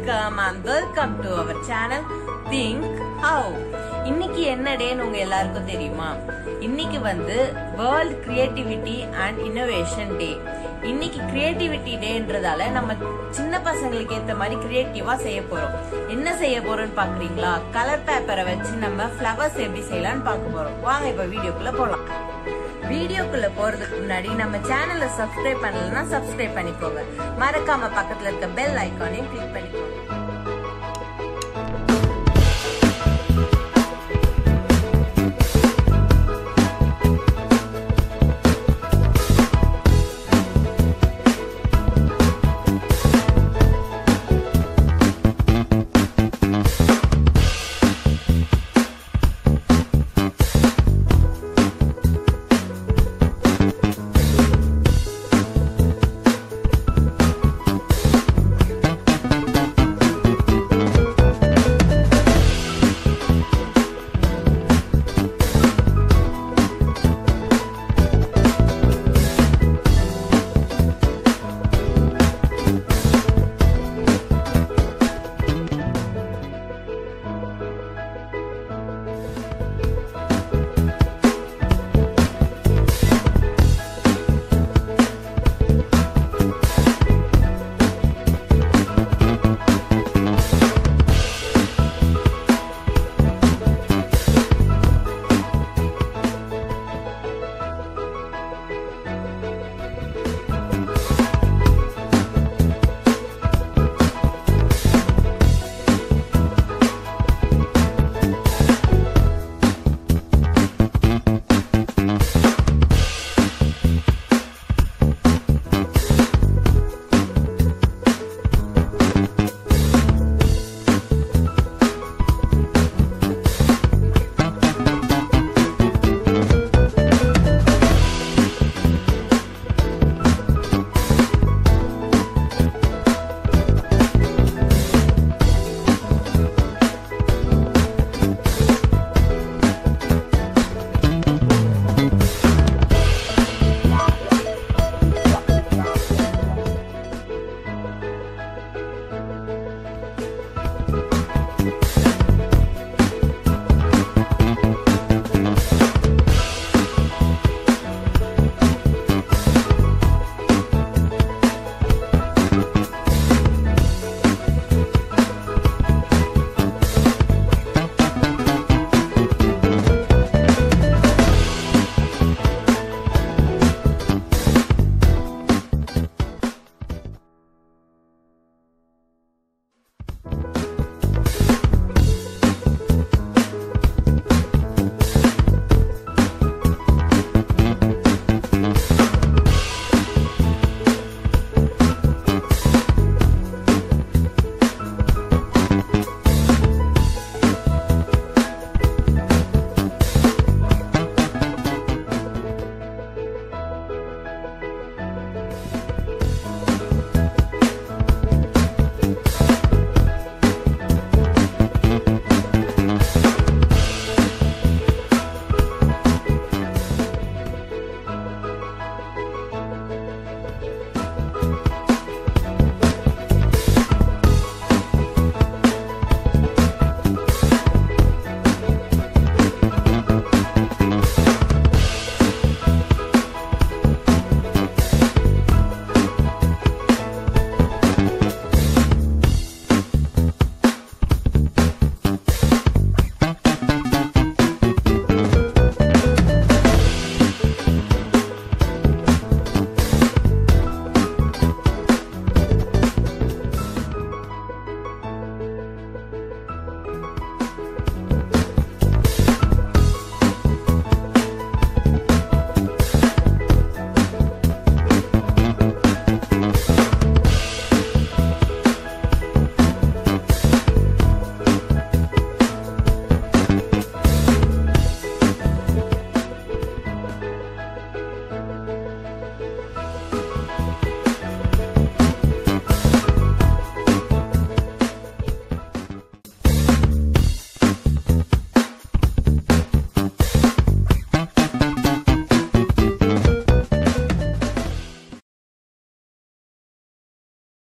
Welcome and welcome to our channel Think How. இன்னைக்கு என்ன டேன்னு உங்க எல்லாருக்கும் தெரியுமா? இன்னைக்கு வந்து World Creativity and Innovation Day. இன்னைக்கு கிரியேட்டிவிட்டி டேன்றதால நம்ம சின்ன பசங்களுக்கு ஏத்த மாதிரி கிரியேட்டிவா செய்ய போறோம். என்ன செய்ய போறோம்னு பாக்குறீங்களா? கலர் பேப்பரை வச்சு நம்ம ஃப்ளவர்ஸ் எப்படி செய்யலாம்னு பார்க்க போறோம். வாங்க இப்ப வீடியோக்குள்ள போலாம். வீடியோக்குள்ள போறதுக்கு முன்னாடி நம்ம சேனலை சப்ஸ்கிரைப் பண்ணலன்னா சப்ஸ்கிரைப் பண்ணிக்கோங்க. மறக்காம பக்கத்துல இருக்க பெல் ஐகானையும் கிளிக் பண்ணிக்கோங்க.